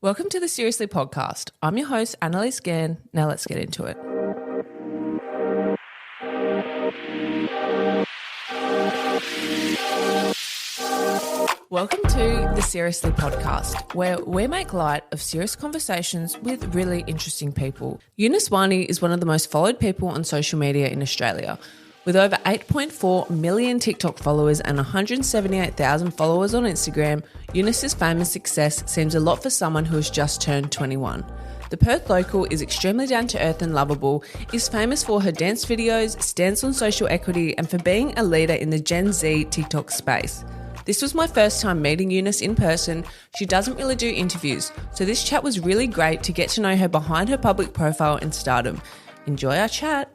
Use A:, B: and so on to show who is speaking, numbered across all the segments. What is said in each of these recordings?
A: Welcome to the Seriously podcast. I'm your host, Annaliese. Now let's get into it. Welcome to the Seriously podcast, where we make light of serious conversations with really interesting people. Unice Wani is one of the most followed people on social media in Australia. With over 8.4 million TikTok followers and 178,000 followers on Instagram, Unice's fame and success seems a lot for someone who has just turned 21. The Perth local is extremely down-to-earth and lovable, is famous for her dance videos, stands on social equity, and for being a leader in the Gen Z TikTok space. This was my first time meeting Unice in person. She doesn't really do interviews, so this chat was really great to get to know her behind her public profile and stardom. Enjoy our chat.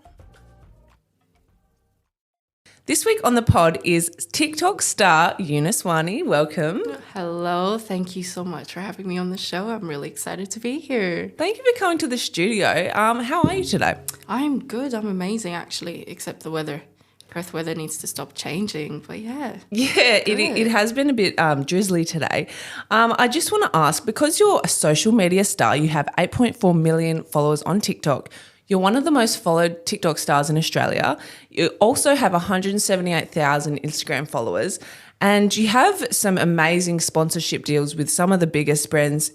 A: This week on the pod is TikTok star Unice Wani. Welcome.
B: Hello. Thank you so much for having me on the show. I'm really excited to be here.
A: Thank you for coming to the studio. How are you today?
B: I'm good. I'm amazing, actually, except the weather. Perth weather needs to stop changing, but yeah.
A: Yeah, it has been a bit drizzly today. I just want to ask, because you're a social media star, you have 8.4 million followers on TikTok. You're one of the most followed TikTok stars in Australia. You also have 178,000 Instagram followers, and you have some amazing sponsorship deals with some of the biggest brands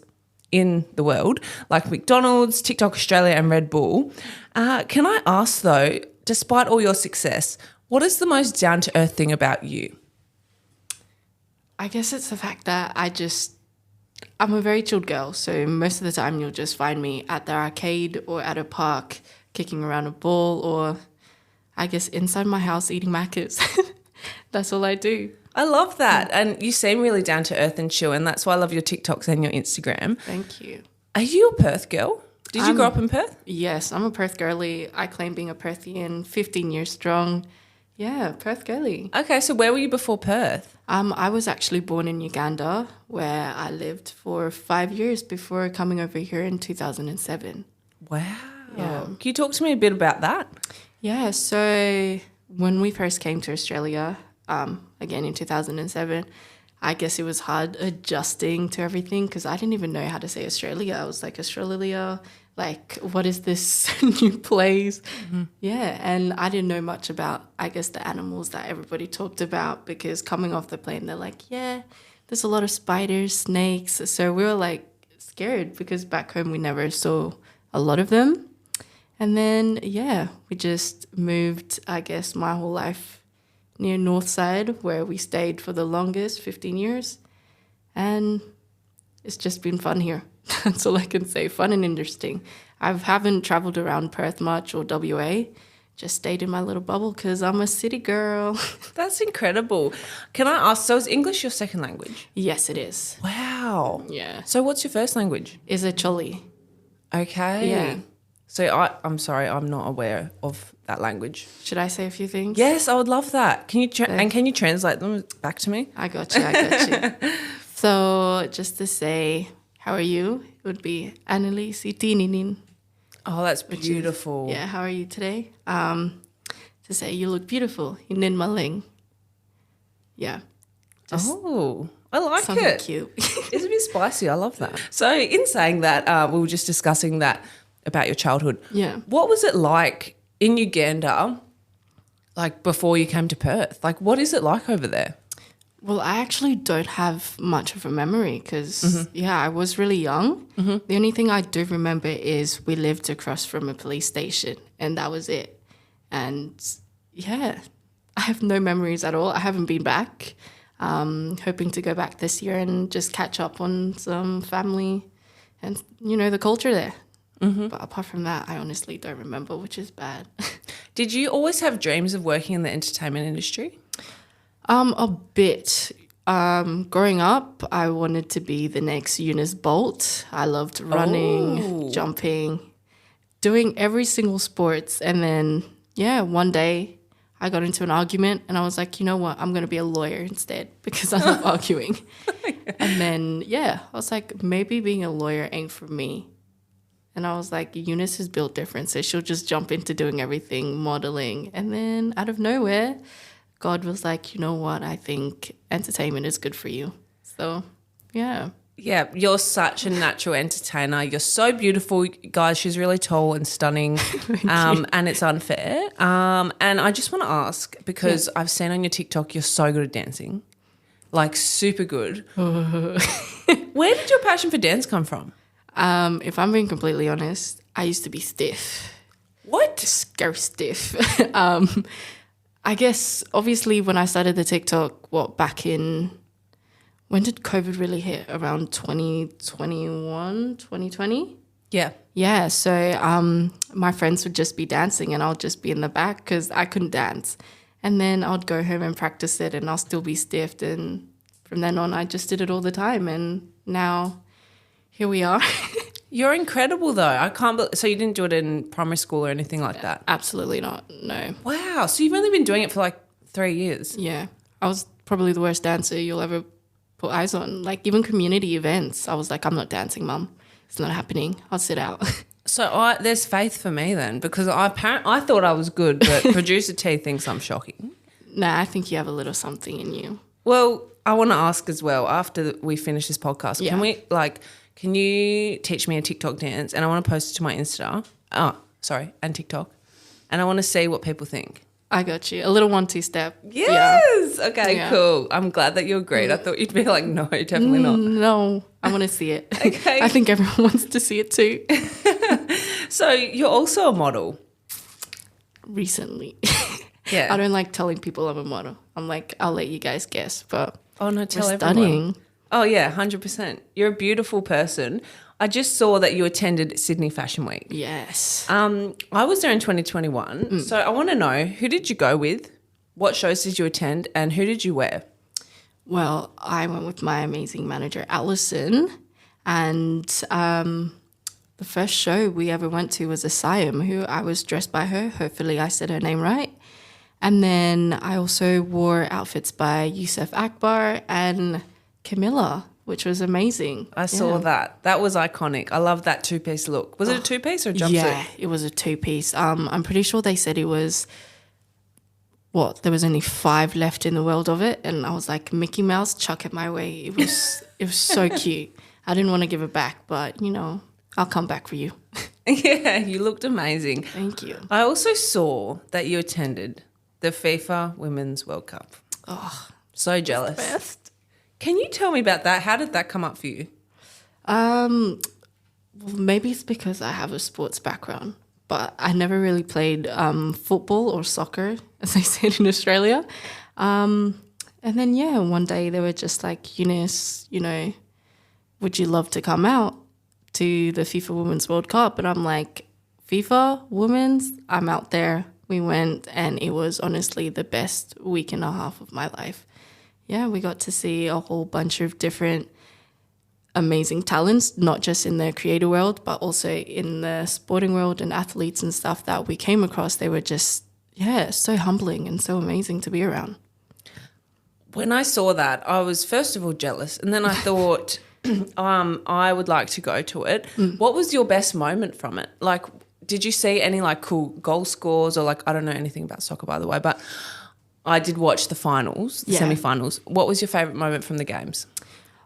A: in the world, like McDonald's, TikTok Australia, and Red Bull. Can I ask though, despite all your success, what is the most down-to-earth thing about you?
B: I guess it's the fact that I'm a very chilled girl, so most of the time you'll just find me at the arcade or at a park kicking around a ball, or I guess inside my house eating Maccas. That's all I do.
A: I love that. And you seem really down to earth and chill, and that's why I love your TikToks and your Instagram.
B: Thank you.
A: Are you a Perth girl? Did you grow up in Perth?
B: Yes, I'm a Perth girly. I claim being a Perthian, 15 years strong. Yeah, Perth girly.
A: Okay, so where were you before Perth?
B: I was actually born in Uganda, where I lived for 5 years before coming over here in 2007.
A: Wow.
B: Yeah.
A: Can you talk to me a bit about that?
B: Yeah, so when we first came to Australia, again in 2007, I guess it was hard adjusting to everything because I didn't even know how to say Australia. I was like, Australia, like, what is this new place? Mm-hmm. Yeah, and I didn't know much about, I guess, the animals that everybody talked about because coming off the plane, they're like, yeah, there's a lot of spiders, snakes. So we were like scared because back home we never saw a lot of them. And then, yeah, we just moved, I guess, my whole life near Northside where we stayed for the longest, 15 years. And it's just been fun here. That's all I can say. Fun and interesting. I haven't traveled around Perth much or WA. Just stayed in my little bubble because I'm a city girl.
A: That's incredible. Can I ask, so is English your second language?
B: Yes, it is.
A: Wow.
B: Yeah.
A: So what's your first language?
B: Is it Choli?
A: Okay.
B: Yeah.
A: So I'm sorry, I'm not aware of that language.
B: Should I say a few things?
A: Yes, I would love that. Can you translate them back to me?
B: I got you. So just to say, how are you? It would be Annaliese Tininin.
A: Oh, that's beautiful.
B: Yeah, how are you today? To say you look beautiful. Inin maling. Yeah.
A: Oh, I like
B: something
A: it.
B: Cute.
A: It's a bit spicy. I love that. So in saying that, we were just discussing that about your childhood.
B: Yeah.
A: What was it like in Uganda, like before you came to Perth? Like, what is it like over there?
B: Well, I actually don't have much of a memory because, I was really young. Mm-hmm. The only thing I do remember is we lived across from a police station and that was it. And, yeah, I have no memories at all. I haven't been back. Hoping to go back this year and just catch up on some family and, the culture there. Mm-hmm. But apart from that, I honestly don't remember, which is bad.
A: Did you always have dreams of working in the entertainment industry?
B: A bit. Growing up, I wanted to be the next Eunice Bolt. I loved running, jumping, doing every single sports. And then, one day I got into an argument and I was like, you know what? I'm going to be a lawyer instead because I love arguing. And then, I was like, maybe being a lawyer ain't for me. And I was like, Unice is built different, so she'll just jump into doing everything, modeling. And then out of nowhere, God was like, you know what? I think entertainment is good for you. So, yeah.
A: Yeah, you're such a natural entertainer. You're so beautiful. Guys, she's really tall and stunning, and it's unfair. And I just want to ask, because I've seen on your TikTok you're so good at dancing, like super good. Where did your passion for dance come from?
B: If I'm being completely honest, I used to be stiff.
A: What?
B: Scary stiff. I guess, obviously, when I started the TikTok, back in... When did COVID really hit? Around 2021, 2020?
A: Yeah.
B: Yeah, so my friends would just be dancing and I'll just be in the back because I couldn't dance. And then I'd go home and practice it and I'll still be stiffed. And from then on, I just did it all the time. And now here we are.
A: You're incredible, though. I can't believe... So you didn't do it in primary school or anything like that?
B: Absolutely not, no.
A: Wow. So you've only been doing it for like 3 years?
B: Yeah. I was probably the worst dancer you'll ever put eyes on. Like even community events, I was like, I'm not dancing, Mum. It's not happening. I'll sit out.
A: So there's faith for me then, because I thought I was good, but producer T thinks I'm shocking.
B: Nah, I think you have a little something in you.
A: Well, I want to ask as well, after we finish this podcast, can you teach me a TikTok dance? And I want to post it to my Insta. And TikTok. And I want to see what people think.
B: I got you. A little 1-2 step.
A: Yes.
B: Yeah.
A: Okay, cool. I'm glad that you agreed. I thought you'd be like, no, definitely not.
B: No, I want to see it.
A: Okay.
B: I think everyone wants to see it too.
A: So you're also a model.
B: Recently.
A: Yeah.
B: I don't like telling people I'm a model. I'm like, I'll let you guys guess, but
A: tell everyone.
B: Stunning.
A: Oh, yeah, 100%. You're a beautiful person. I just saw that you attended Sydney Fashion Week.
B: Yes.
A: I was there in 2021. So I want to know, who did you go with? What shows did you attend? And who did you wear?
B: Well, I went with my amazing manager, Allison. And the first show we ever went to was Asayam, who I was dressed by her. Hopefully I said her name right. And then I also wore outfits by Yusuf Akbar and Camilla, which was amazing.
A: I saw that. That was iconic. I love that two-piece look. Was it a two-piece or a jumpsuit?
B: Yeah, it was a two-piece. I'm pretty sure they said it was, there was only 5 left in the world of it. And I was like, Mickey Mouse, chuck it my way. It was so cute. I didn't want to give it back, but, I'll come back for you.
A: Yeah, you looked amazing.
B: Thank you.
A: I also saw that you attended the FIFA Women's World Cup.
B: Oh,
A: so jealous.
B: Best.
A: Can you tell me about that? How did that come up for you?
B: Well, maybe it's because I have a sports background, but I never really played football or soccer, as they said in Australia. And then, one day they were just like, Unice, would you love to come out to the FIFA Women's World Cup? And I'm like, FIFA Women's? I'm out there. We went, and it was honestly the best week and a half of my life. Yeah, we got to see a whole bunch of different amazing talents, not just in the creator world, but also in the sporting world and athletes and stuff that we came across. They were just, so humbling and so amazing to be around.
A: When I saw that, I was first of all jealous, and then I thought I would like to go to it. What was your best moment from it? Like, did you see any like cool goal scores or like, I don't know anything about soccer, by the way, but I did watch the finals, the semi-finals. What was your favourite moment from the games?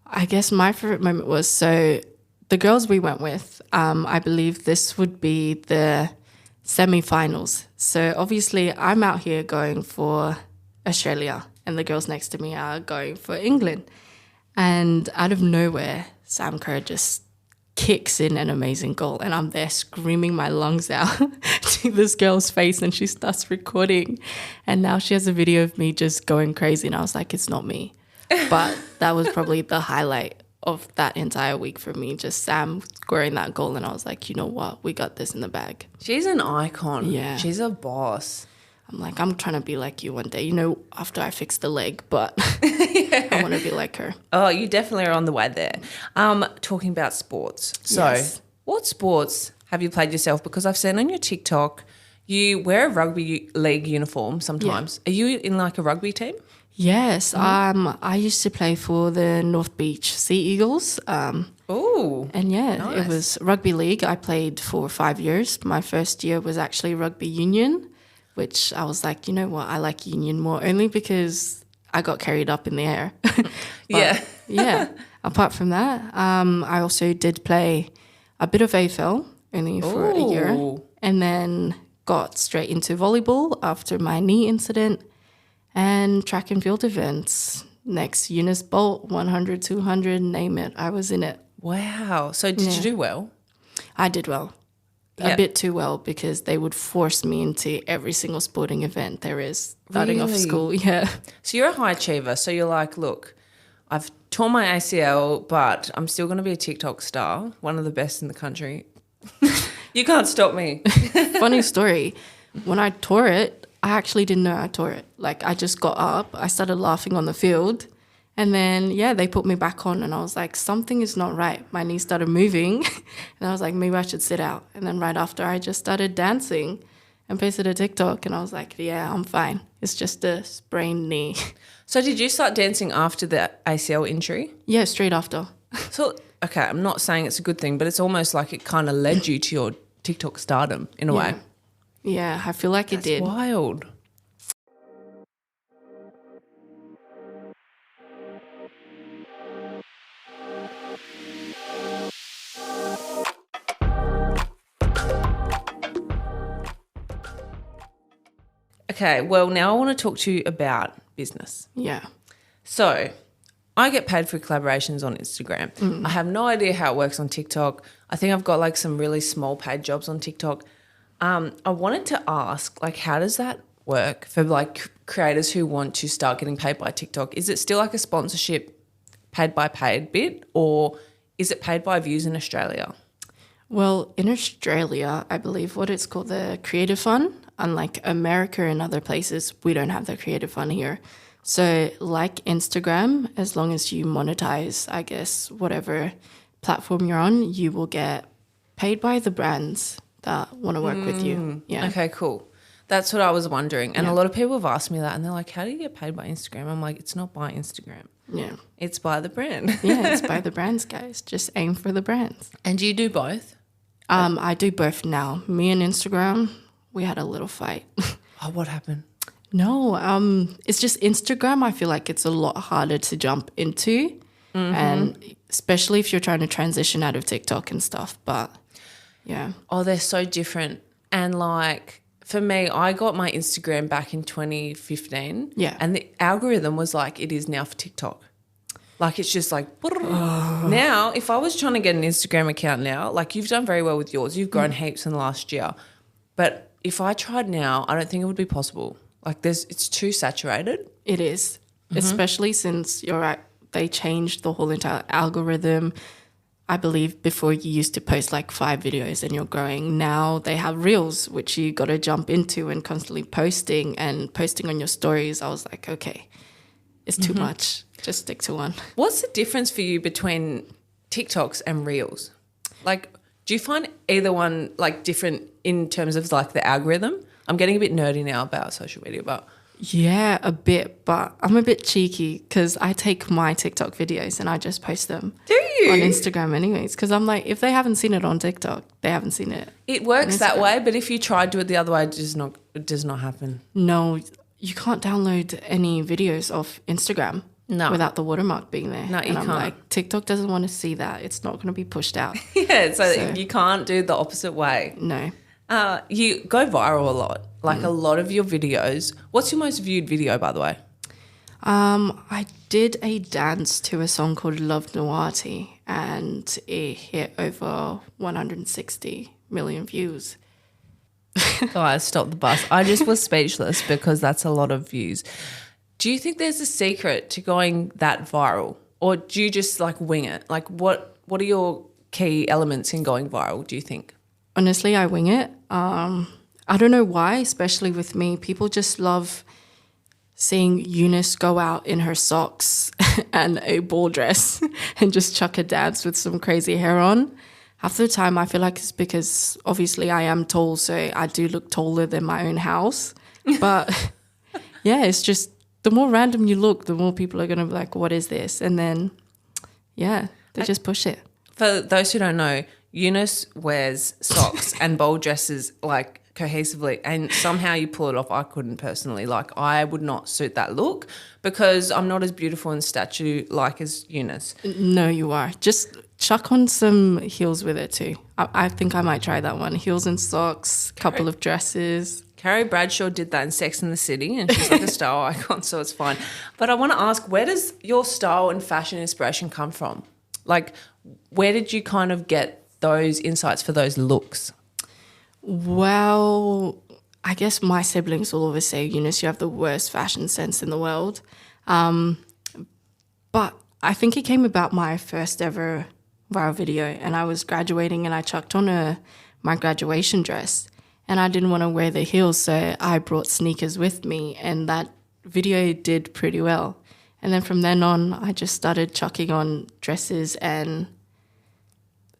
B: I guess my favourite moment was, so the girls we went with, I believe this would be the semi-finals. So obviously I'm out here going for Australia and the girls next to me are going for England. And out of nowhere, Sam Kerr just kicks in an amazing goal and I'm there screaming my lungs out to this girl's face and she starts recording and now she has a video of me just going crazy and I was like, it's not me. But that was probably the highlight of that entire week for me, just Sam scoring that goal and I was like, you know what, we got this in the bag.
A: She's an icon.
B: Yeah.
A: She's a boss.
B: I'm like, I'm trying to be like you one day, after I fix the leg, but I want to be like her.
A: Oh, you definitely are on the way there. Talking about sports. So what sports have you played yourself? Because I've seen on your TikTok you wear a rugby league uniform sometimes. Yeah. Are you in like a rugby team?
B: Yes. I used to play for the North Beach Sea Eagles.
A: Oh,
B: and
A: nice.
B: It was rugby league. I played for 5 years. My first year was actually rugby union, which I was like, you know what, I like union more, only because I got carried up in the air. Yeah. Apart from that, I also did play a bit of AFL only for a year,
A: Ooh.
B: and then got straight into volleyball after my knee incident, and track and field events. Next, Unice Bolt, 100, 200, name it. I was in it.
A: Wow. So did you do well?
B: I did well.
A: Yeah.
B: A bit too well, because they would force me into every single sporting event there is starting off
A: Really?
B: school. Yeah.
A: So you're a high achiever. So you're like, look, I've torn my ACL, but I'm still going to be a TikTok star, one of the best in the country. You can't stop me.
B: Funny story. When I tore it, I actually didn't know I tore it. Like, I just got up, I started laughing on the field, and then, they put me back on, and I was like, something is not right. My knee started moving, and I was like, maybe I should sit out. And then right after, I just started dancing and posted a TikTok, and I was like, yeah, I'm fine. It's just a sprained knee.
A: So did you start dancing after the ACL injury?
B: Yeah, straight after.
A: So, okay, I'm not saying it's a good thing, but it's almost like it kind of led you to your TikTok stardom in a way.
B: Yeah, I feel like it did.
A: Wild. Okay, well, now I want to talk to you about business.
B: Yeah.
A: So I get paid for collaborations on Instagram. I have no idea how it works on TikTok. I think I've got like some really small paid jobs on TikTok. I wanted to ask, like, how does that work for like creators who want to start getting paid by TikTok? Is it still like a sponsorship paid by paid bit, or is it paid by views in Australia?
B: Well, in Australia, I believe what it's called the Creative Fund. Unlike America and other places, we don't have the Creative Fund here. So like Instagram, as long as you monetize, I guess, whatever platform you're on, you will get paid by the brands that want to work with you. Yeah.
A: Okay, cool. That's what I was wondering. And a lot of people have asked me that, and they're like, how do you get paid by Instagram? I'm like, it's not by Instagram.
B: Yeah.
A: It's by the brand.
B: Yeah, it's by the brands, guys. Just aim for the brands.
A: And do you do both?
B: I do both now. Me and Instagram, we had a little fight.
A: Oh, what happened?
B: No, it's just Instagram. I feel like it's a lot harder to jump into, and especially if you're trying to transition out of TikTok and stuff. But yeah,
A: Oh, they're so different. And like for me, I got my Instagram back in 2015.
B: Yeah.
A: And the algorithm was like it is now for TikTok. Like it's just like now, if I was trying to get an Instagram account now, like you've done very well with yours, you've grown heaps in the last year. But if I tried now, I don't think it would be possible. Like it's too saturated.
B: it is, especially since you're right. They changed the whole entire algorithm. I believe before you used to post like 5 videos and you're growing. Now they have reels, which you got to jump into and constantly posting on your stories. I was like, okay, it's too much. Just stick to one.
A: What's the difference for you between TikToks and Reels? Like, do you find either one like different in terms of like the algorithm? I'm getting a bit nerdy now about social media, but
B: Yeah, a bit, but I'm a bit cheeky because I take my TikTok videos and I just post them.
A: do you?
B: On Instagram anyways, because I'm like, if they haven't seen it on TikTok, they haven't seen it.
A: It works that way, but if you try to do it the other way, it does not happen.
B: No, you can't download any videos off Instagram without the watermark being there.
A: No, you
B: and I'm
A: can't.
B: like, TikTok doesn't want to see that. It's not going to be pushed out.
A: Yeah, so you can't do the opposite way.
B: No.
A: You go viral a lot, like a lot of your videos. What's your most viewed video, by the way?
B: I did a dance to a song called Love Noati and it hit over 160 million views.
A: Guys, stop the bus. I just was speechless because that's a lot of views. Do you think there's a secret to going that viral, or do you just like wing it? Like what are your key elements in going viral, do you think?
B: Honestly, I wing it. I don't know why, especially with me. People just love seeing Unice go out in her socks and a ball dress and just chuck a dance with some crazy hair on. Half the time I feel like it's because obviously I am tall, so I do look taller than my own house. But yeah, it's just the more random you look, the more people are going to be like, what is this? And then, yeah, they just push it.
A: For those who don't know, Unice wears socks and ball dresses like cohesively, and somehow you pull it off. I couldn't personally. Like, I would not suit that look because I'm not as beautiful in stature like as Unice.
B: No, you are. Just chuck on some heels with it too. I think I might try that one. Heels and socks, couple of dresses.
A: Carrie Bradshaw did that in Sex and the City, and she's like a style icon, so it's fine. But I want to ask, where does your style and fashion inspiration come from? Like, where did you kind of get those insights for those looks?
B: Well, I guess my siblings will always say, Unice, you have the worst fashion sense in the world. But I think it came about my first ever viral video, and I was graduating and I chucked on my graduation dress. And I didn't want to wear the heels, so I brought sneakers with me, and that video did pretty well. And then from then on, I just started chucking on dresses and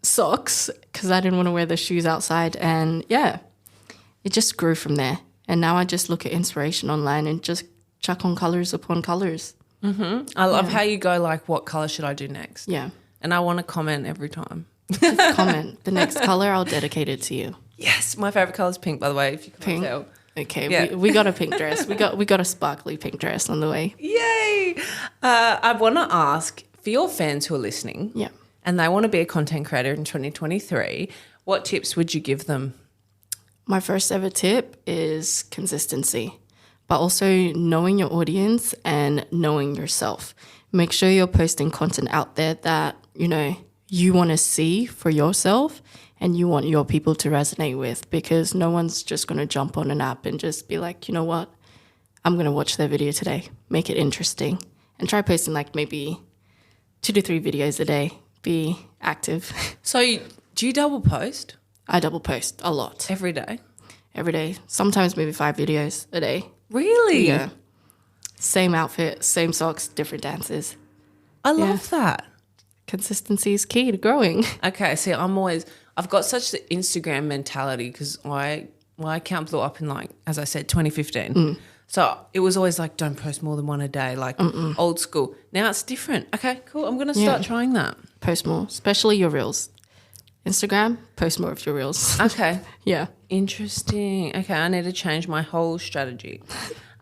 B: socks because I didn't want to wear the shoes outside. And yeah, it just grew from there. And now I just look at inspiration online and just chuck on colours upon colours.
A: Mm-hmm. I love how you go like, what colour should I do next?
B: Yeah.
A: And I want to comment every time.
B: Just comment. The next colour, I'll dedicate it to you.
A: Yes, my favourite colour is pink, by the way, if you can't tell.
B: Okay,
A: Yeah.
B: we got a pink dress. We got a sparkly pink dress on the way.
A: Yay! I want to ask, for your fans who are listening
B: Yeah.
A: and they want to be a content creator in 2023, what tips would you give them?
B: My first ever tip is consistency, but also knowing your audience and knowing yourself. Make sure you're posting content out there that, you want to see for yourself and you want your people to resonate with, because no one's just going to jump on an app and just be like, you know what, I'm going to watch their video today. Make it interesting and try posting like maybe 2 to 3 videos a day. Be active.
A: So do you double post?
B: I double post a lot.
A: Every day?
B: Every day. Sometimes maybe 5 videos a day.
A: Really?
B: Yeah. Same outfit, same socks, different dances.
A: I love that.
B: Consistency is key to growing.
A: Okay, see, I've got such the Instagram mentality because my account blew up in, like, as I said, 2015. So it was always like, don't post more than one a day, like old school. Now it's different. Okay, cool. I'm going to start trying that.
B: Post more, especially your reels. Instagram, post more of your reels.
A: Okay.
B: Yeah.
A: Interesting. Okay, I need to change my whole strategy.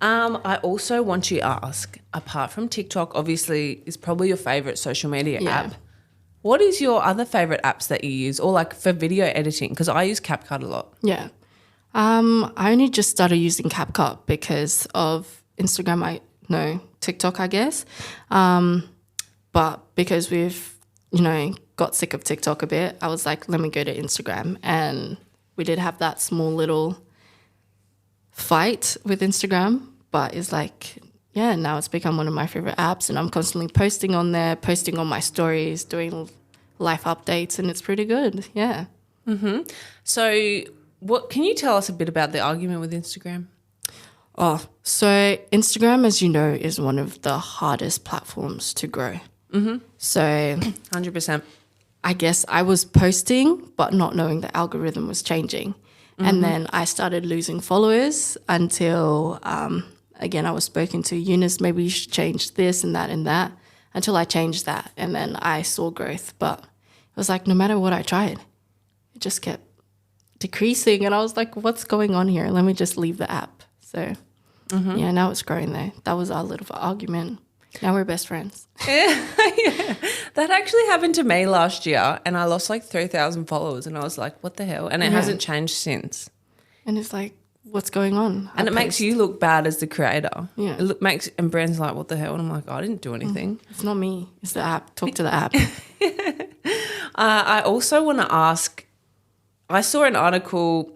A: I also want to ask, apart from TikTok, obviously, is probably your favourite social media app. What is your other favourite apps that you use, or like for video editing? Because I use CapCut a lot.
B: Yeah. I only just started using CapCut because of Instagram. TikTok, I guess. But because we've, got sick of TikTok a bit, I was like, let me go to Instagram. And we did have that small little fight with Instagram, but it's like, now it's become one of my favorite apps, and I'm constantly posting on there, posting on my stories, doing life updates, and it's pretty good. Yeah.
A: Mm-hmm. So what can you tell us a bit about the argument with Instagram?
B: Oh, so Instagram, as you know, is one of the hardest platforms to grow. Mm-hmm. So
A: 100%.
B: I guess I was posting, but not knowing the algorithm was changing. Mm-hmm. And then I started losing followers until, again, I was spoken to, Unice, maybe you should change this and that, until I changed that. And then I saw growth. But it was like, no matter what I tried, it just kept decreasing. And I was like, what's going on here? Let me just leave the app. So, now it's growing though. That was our little argument. Now we're best friends.
A: Yeah. That actually happened to me last year, and I lost like 3,000 followers, and I was like, what the hell? And it hasn't changed since.
B: And it's like, what's going on?
A: And it makes you look bad as the creator.
B: Yeah.
A: And Brand's like, what the hell? And I'm like, I didn't do anything.
B: It's not me. It's the app. Talk to the app.
A: I also want to ask, I saw in an article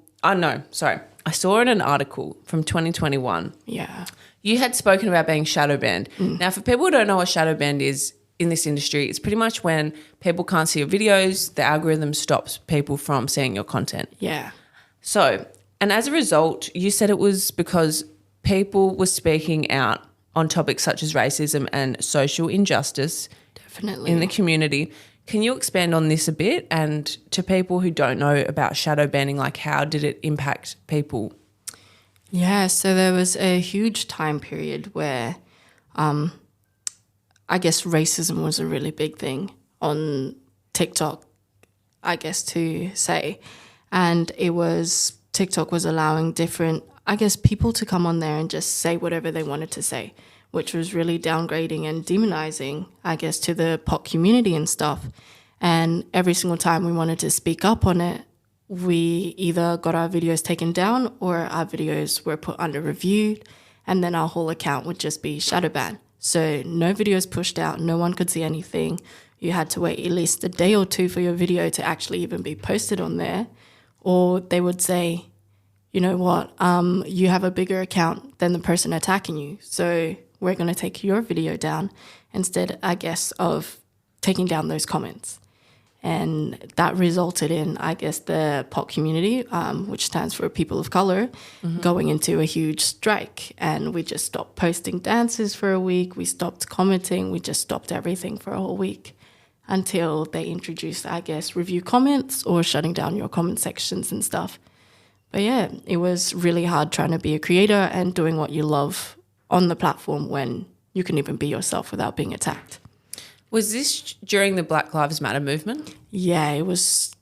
A: from 2021.
B: Yeah.
A: You had spoken about being shadow banned. Now, for people who don't know what shadow banned is in this industry, it's pretty much when people can't see your videos, the algorithm stops people from seeing your content.
B: Yeah.
A: So, and as a result, you said it was because people were speaking out on topics such as racism and social injustice.
B: Definitely.
A: In the community. Can you expand on this a bit? And to people who don't know about shadow banning, like how did it impact people?
B: Yeah, so there was a huge time period where I guess racism was a really big thing on TikTok, I guess to say. And it was TikTok was allowing different, I guess, people to come on there and just say whatever they wanted to say, which was really downgrading and demonizing, I guess, to the pop community and stuff. And every single time we wanted to speak up on it, we either got our videos taken down or our videos were put under review, and then our whole account would just be shadow banned. So no videos pushed out, no one could see anything. You had to wait at least a day or two for your video to actually even be posted on there. Or they would say, you know what, you have a bigger account than the person attacking you, so we're going to take your video down instead, I guess, of taking down those comments. And that resulted in, I guess, the POC community, which stands for People of Color, going into a huge strike. And we just stopped posting dances for a week. We stopped commenting. We just stopped everything for a whole week until they introduced, I guess, review comments or shutting down your comment sections and stuff. But yeah, it was really hard trying to be a creator and doing what you love on the platform when you can even be yourself without being attacked.
A: Was this during the Black Lives Matter movement?
B: Yeah, it was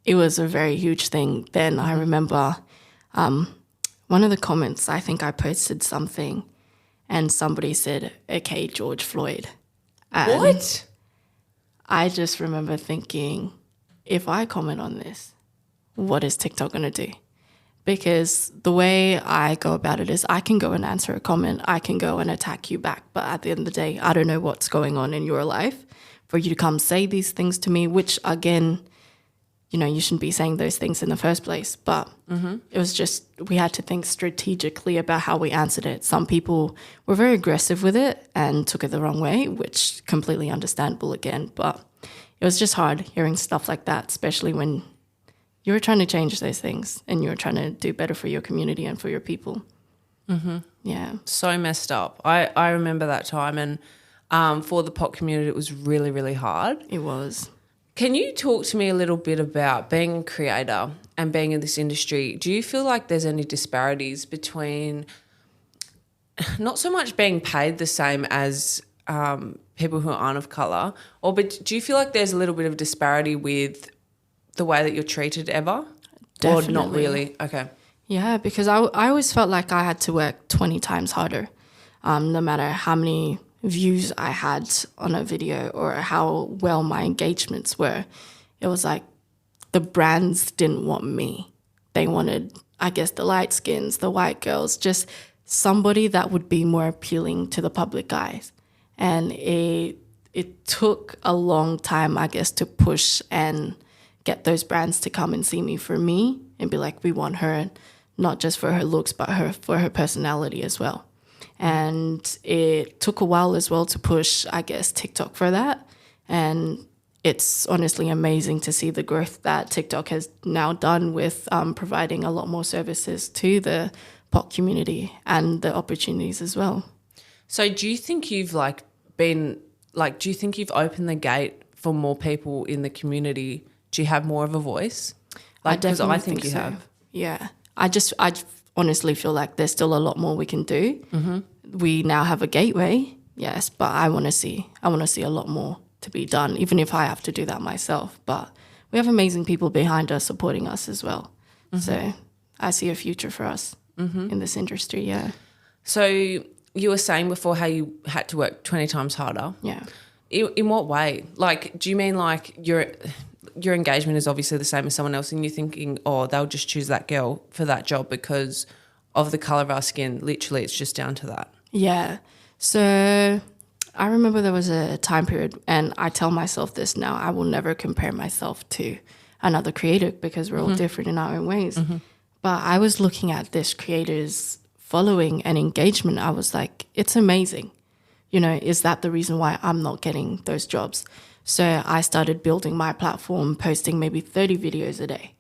B: a very huge thing. Then I remember one of the comments, I think I posted something and somebody said, okay, George Floyd. And
A: what?
B: I just remember thinking, if I comment on this, what is TikTok going to do? Because the way I go about it is I can go and answer a comment, I can go and attack you back. But at the end of the day, I don't know what's going on in your life for you to come say these things to me, which again, you know, you shouldn't be saying those things in the first place. But it was just, we had to think strategically about how we answered it. Some people were very aggressive with it and took it the wrong way, which completely understandable again. But it was just hard hearing stuff like that, especially when you were trying to change those things and you were trying to do better for your community and for your people. Yeah.
A: So messed up. I remember that time, and for the pop community it was really, really hard.
B: It was.
A: Can you talk to me a little bit about being a creator and being in this industry? Do you feel like there's any disparities between not so much being paid the same as people who aren't of colour, but do you feel like there's a little bit of disparity with the way that you're treated ever?
B: Definitely.
A: Or not really? Okay.
B: Yeah, because I always felt like I had to work 20 times harder, no matter how many views I had on a video or how well my engagements were. It was like the brands didn't want me. They wanted, I guess, the light skins, the white girls, just somebody that would be more appealing to the public eyes. And it took a long time, I guess, to push and get those brands to come and see me for me and be like, we want her, not just for her looks, but for her personality as well. And it took a while as well to push, I guess, TikTok for that. And it's honestly amazing to see the growth that TikTok has now done with providing a lot more services to the pop community and the opportunities as well.
A: So do you think you've do you think you've opened the gate for more people in the community? Do you have more of a voice? Because I think you have.
B: Yeah. I honestly feel like there's still a lot more we can do. We now have a gateway, yes, but I want to see a lot more to be done, even if I have to do that myself. But we have amazing people behind us supporting us as well. So I see a future for us in this industry, yeah.
A: So you were saying before how you had to work 20 times harder.
B: Yeah.
A: In what way? Like, do you mean like your engagement is obviously the same as someone else and you're thinking, oh, they'll just choose that girl for that job because of the colour of our skin? Literally, it's just down to that.
B: Yeah. So I remember there was a time period, and I tell myself this now, I will never compare myself to another creator because we're all different in our own ways. But I was looking at this creator's following and engagement. I was like, it's amazing. You know, is that the reason why I'm not getting those jobs? So I started building my platform, posting maybe 30 videos a day.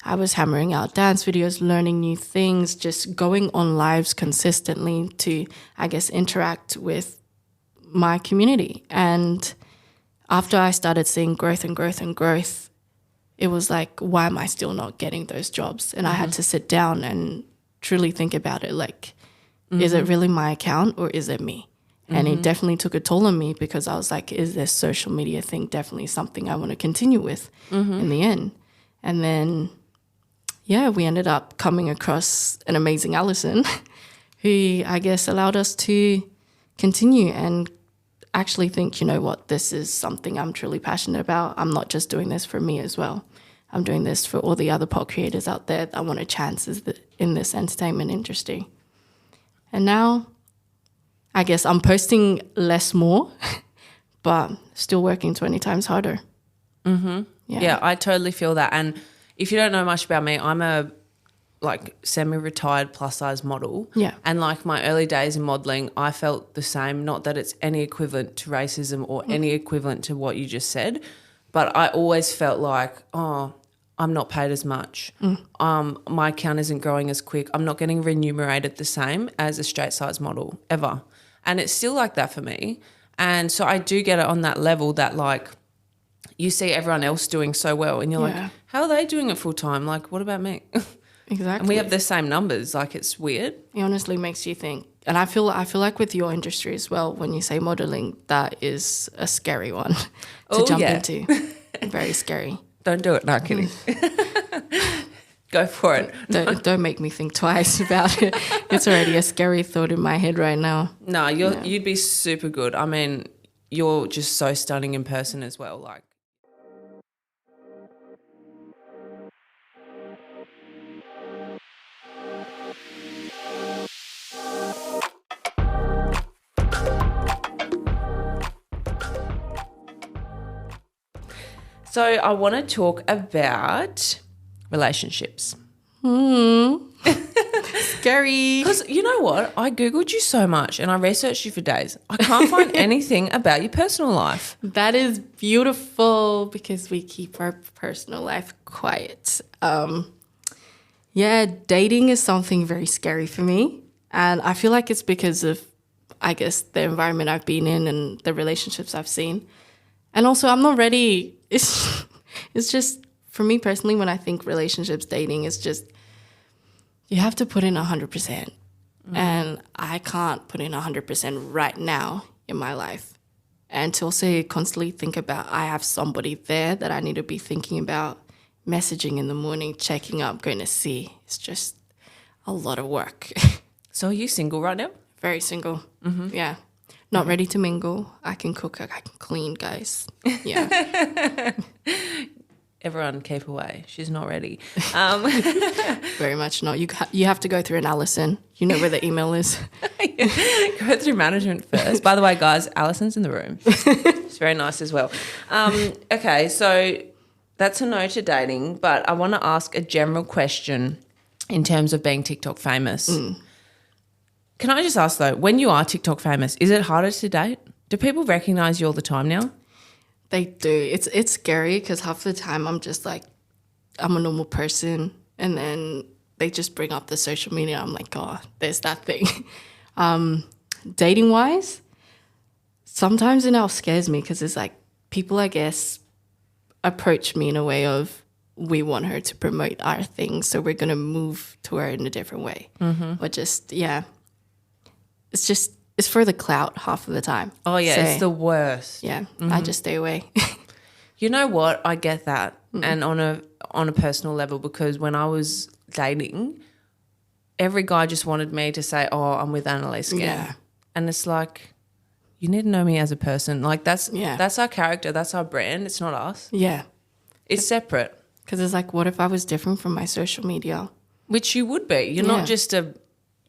B: I was hammering out dance videos, learning new things, just going on lives consistently to, I guess, interact with my community. And after I started seeing growth and growth and growth, it was like, why am I still not getting those jobs? And I had to sit down and truly think about it. Like, is it really my account or is it me? And it definitely took a toll on me because I was like, is this social media thing definitely something I want to continue with in the end? And then, yeah, we ended up coming across an amazing Allison who I guess allowed us to continue and actually think, you know what, this is something I'm truly passionate about. I'm not just doing this for me as well. I'm doing this for all the other pod creators out there that want a chance in this entertainment industry. And now, I guess I'm posting less more, but still working 20 times harder.
A: Mm-hmm. Yeah, I totally feel that. And if you don't know much about me, I'm a semi-retired plus size model.
B: Yeah.
A: And like my early days in modelling, I felt the same, not that it's any equivalent to racism or any equivalent to what you just said, but I always felt like, oh, I'm not paid as much. My account isn't growing as quick. I'm not getting remunerated the same as a straight size model ever. And it's still like that for me. And so I do get it on that level that like you see everyone else doing so well and you're like, how are they doing it full time? Like, what about me?
B: Exactly.
A: And we have the same numbers. Like, it's weird.
B: It honestly makes you think. And I feel like with your industry as well, when you say modelling, that is a scary one to jump into. Very scary.
A: Don't do it. No, kidding. Go for it.
B: Don't make me think twice about it. It's already a scary thought in my head right now.
A: No, you'd be super good. I mean, you're just so stunning in person as well. Like. So I want to talk about relationships.
B: Scary.
A: Because you know what? I Googled you so much and I researched you for days. I can't find anything about your personal life.
B: That is beautiful because we keep our personal life quiet. Dating is something very scary for me. And I feel like it's because of, I guess, the environment I've been in and the relationships I've seen. And also, I'm not ready. It's just, for me personally, when I think relationships, dating, is just, you have to put in 100%. And I can't put in 100% right now in my life. And to also constantly think about, I have somebody there that I need to be thinking about, messaging in the morning, checking up, going to see. It's just a lot of work.
A: So are you single right now?
B: Very single. Mm-hmm. Yeah. Not ready to mingle. I can cook. I can clean, guys. Yeah.
A: Everyone keep away. She's not ready.
B: Very much not. You have to go through an Allison. You know where the email is.
A: Go through management first. By the way, guys, Alison's in the room. She's very nice as well. Okay, so that's a no to dating, but I want to ask a general question in terms of being TikTok famous. Can I just ask though, when you are TikTok famous, is it harder to date? Do people recognize you all the time now?
B: They do. It's scary because half the time I'm just like, I'm a normal person, and then they just bring up the social media. I'm like, oh, there's that thing. Dating wise, sometimes it now scares me because it's like people, I guess, approach me in a way of, we want her to promote our thing, so we're going to move to her in a different way. Or just, it's for the clout half of the time.
A: Oh, yeah, so, it's the worst.
B: Yeah, I just stay away.
A: You know what? I get that. And on a personal level, because when I was dating, every guy just wanted me to say, oh, I'm with Annaliese again. Yeah. And it's like, you need to know me as a person. Like that's our character. That's our brand. It's not us.
B: Yeah.
A: It's separate.
B: Because it's like, what if I was different from my social media?
A: Which you would be. You're not just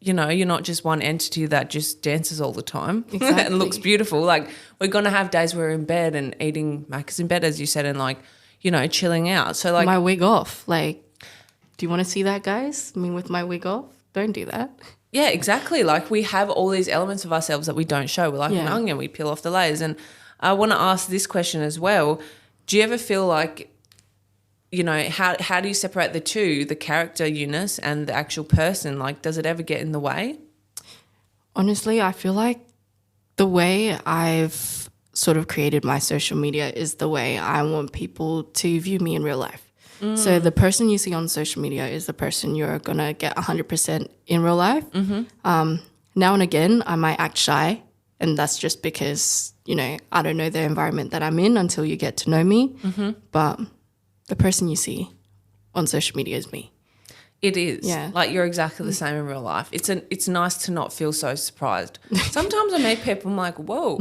A: you're not just one entity that just dances all the time and looks beautiful. Like, we're going to have days where we're in bed and eating Macca's in bed, as you said, and like, chilling out. So like,
B: my wig off. Like, do you want to see that, guys? I mean, with my wig off, don't do that.
A: Yeah, exactly. Like, we have all these elements of ourselves that we don't show. We're like an onion. We peel off the layers. And I want to ask this question as well. Do you ever feel like, how do you separate the two, the character Unice and the actual person? Like, does it ever get in the way?
B: Honestly, I feel like the way I've sort of created my social media is the way I want people to view me in real life. So the person you see on social media is the person you're going to get 100% in real life. Now and again, I might act shy, and that's just because, I don't know the environment that I'm in until you get to know me. But the person you see on social media is me.
A: It is.
B: Yeah.
A: Like you're exactly the same in real life. It's nice to not feel so surprised. Sometimes I meet people, I'm like, whoa,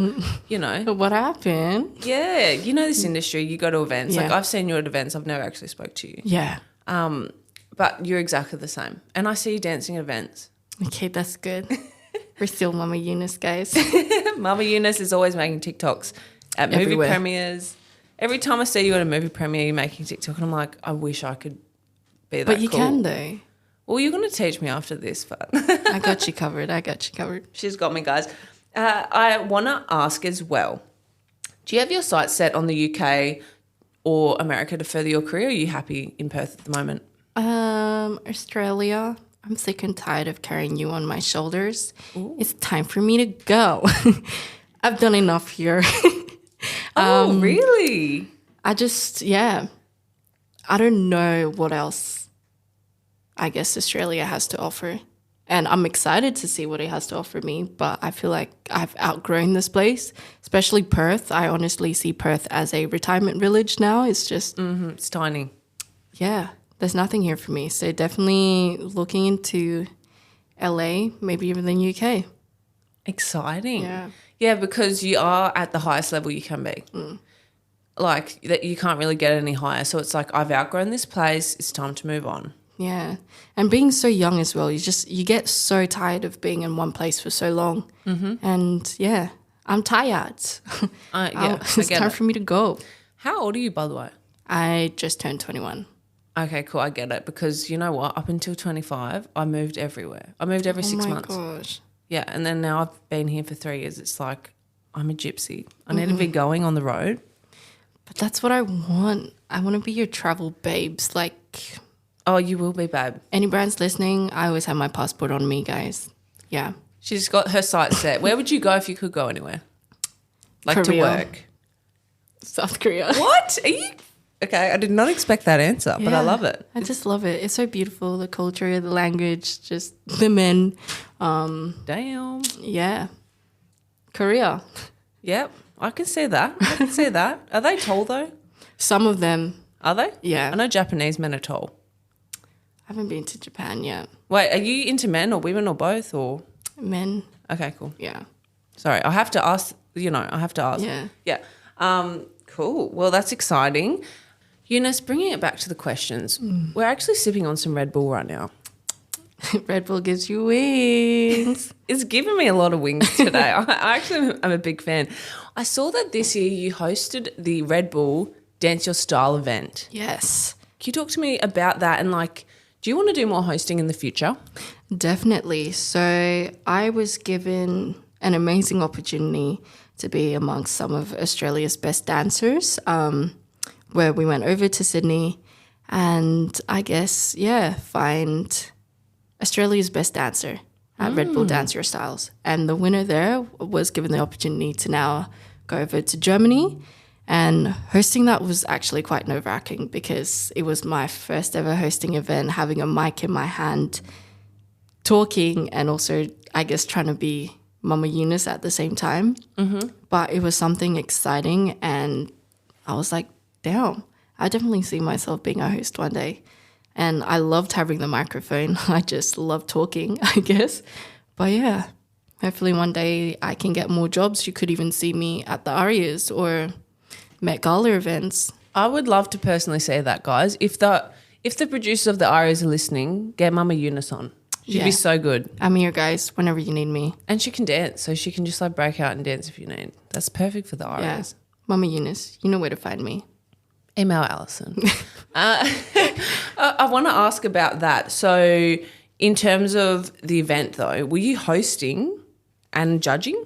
A: you know.
B: What happened?
A: Yeah, you know this industry, you go to events.
B: Yeah.
A: Like I've seen you at events, I've never actually spoke to you.
B: Yeah.
A: But you're exactly the same. And I see you dancing at events.
B: Okay, that's good. We're still Mama Unice, guys.
A: Mama Unice is always making TikToks at movie
B: Everywhere.
A: premieres. Every time I see you at a movie premiere, you're making TikTok, and I'm like, I wish I could be that
B: But you
A: cool.
B: can, though.
A: Well, you're going to teach me after this, but
B: I got you covered.
A: she's got me, guys. I want to ask as well, do you have your sights set on the UK or America to further your career? Or are you happy in Perth at the moment?
B: Australia. I'm sick and tired of carrying you on my shoulders. Ooh. It's time for me to go. I've done enough here.
A: Oh, really?
B: I don't know what else I guess Australia has to offer. And I'm excited to see what it has to offer me, but I feel like I've outgrown this place, especially Perth. I honestly see Perth as a retirement village now. It's just...
A: It's tiny.
B: Yeah, there's nothing here for me. So definitely looking into LA, maybe even the UK.
A: Exciting.
B: Yeah.
A: Yeah, because you are at the highest level you can be. Like, that you can't really get any higher. So it's like, I've outgrown this place. It's time to move on.
B: Yeah. And being so young as well, you get so tired of being in one place for so long. And yeah, I'm tired. It's time for me to go.
A: How old are you, by the way?
B: I just turned 21.
A: Okay, cool. I get it. Because you know what? Up until 25, I moved everywhere. I moved every 6 months.
B: Oh my gosh.
A: Yeah, and then now I've been here for 3 years. It's like, I'm a gypsy. I need to be going on the road.
B: But that's what I want. I want to be your travel babes. Like...
A: Oh, you will be, babe.
B: Any brands listening, I always have my passport on me, guys. Yeah.
A: She's got her sights set. Where would you go if you could go anywhere? Like
B: Korea.
A: to work?
B: South Korea.
A: What? Are you... Okay, I did not expect that answer, but I love it.
B: I just love it. It's so beautiful. The culture, the language, just the men.
A: Damn.
B: Yeah. Korea.
A: Yep, I can see that. I can see that. Are they tall though?
B: Some of them.
A: Are they?
B: Yeah.
A: I know Japanese men are tall.
B: I haven't been to Japan yet.
A: Wait, are you into men or women or both or?
B: Men.
A: Okay, cool.
B: Yeah.
A: Sorry, I have to ask, I have to ask.
B: Yeah.
A: Yeah. Cool. Well, that's exciting. Unice, bringing it back to the questions, we're actually sipping on some Red Bull right now.
B: Red Bull gives you wings.
A: It's given me a lot of wings today. I actually am a big fan. I saw that this year you hosted the Red Bull Dance Your Style event.
B: Yes.
A: Can you talk to me about that and do you want to do more hosting in the future?
B: Definitely. So I was given an amazing opportunity to be amongst some of Australia's best dancers, where we went over to Sydney and I guess, find Australia's best dancer at Red Bull Dance Your Styles. And the winner there was given the opportunity to now go over to Germany. And hosting that was actually quite nerve-wracking because it was my first ever hosting event, having a mic in my hand, talking and also, I guess, trying to be Mama Unice at the same time. But it was something exciting and I was like, damn, I definitely see myself being a host one day. And I loved having the microphone. I just love talking, I guess. But yeah, hopefully one day I can get more jobs. You could even see me at the Arias or Met Gala events.
A: I would love to personally say that, guys. If the producers of the Arias are listening, get Mama Unice on. She'd be so good.
B: I'm here, guys, whenever you need me.
A: And she can dance, so she can just break out and dance if you need. That's perfect for the Arias.
B: Yeah. Mama Unice, you know where to find me.
A: Email Alison. I want to ask about that. So in terms of the event though, were you hosting and judging?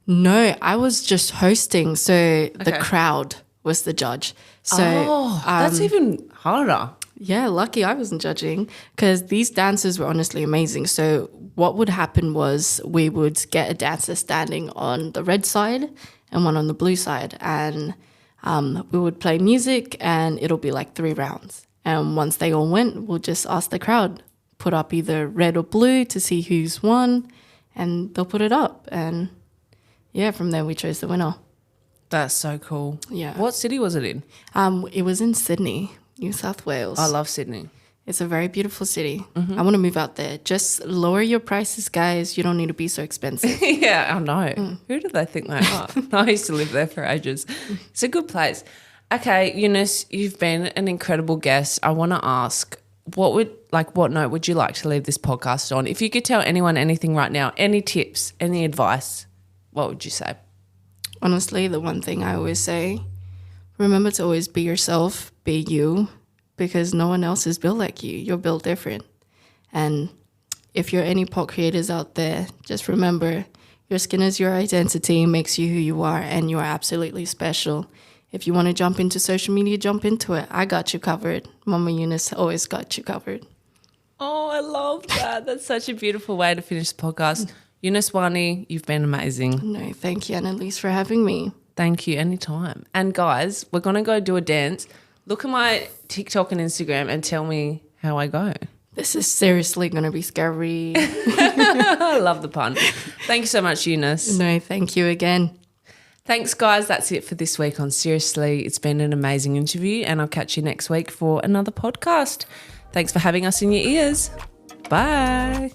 B: No, I was just hosting. So the crowd was the judge. So
A: that's even harder.
B: Yeah, lucky I wasn't judging because these dancers were honestly amazing. So what would happen was we would get a dancer standing on the red side and one on the blue side. And we would play music and it'll be 3 rounds. And once they all went, we'll just ask the crowd, put up either red or blue to see who's won. And they'll put it up. And yeah, from there we chose the winner.
A: That's so cool.
B: Yeah.
A: What city was it in?
B: It was in Sydney, New South Wales.
A: I love Sydney.
B: It's a very beautiful city. I want to move out there. Just lower your prices, guys. You don't need to be so expensive.
A: Yeah, I know. Who do they think they are? I used to live there for ages. It's a good place. Okay, Unice, you've been an incredible guest. I want to ask, what note would you like to leave this podcast on? If you could tell anyone anything right now, any tips, any advice, what would you say?
B: Honestly, the one thing I always say, remember to always be yourself, be you, because no one else is built like you. You're built different. And if you're any pot creators out there, just remember your skin is your identity, makes you who you are, and you are absolutely special. If you want to jump into social media, jump into it. I got you covered. Mama Unice always got you covered.
A: Oh, I love that. That's such a beautiful way to finish the podcast. Unice Wani, you've been amazing.
B: No, thank you, Annaliese, for having me.
A: Thank you, anytime. And guys, we're going to go do a dance. Look at my TikTok and Instagram and tell me how I go.
B: This is seriously going to be scary.
A: I love the pun. Thank you so much, Unice.
B: No, thank you again.
A: Thanks, guys. That's it for this week on Seriously. It's been an amazing interview, and I'll catch you next week for another podcast. Thanks for having us in your ears. Bye.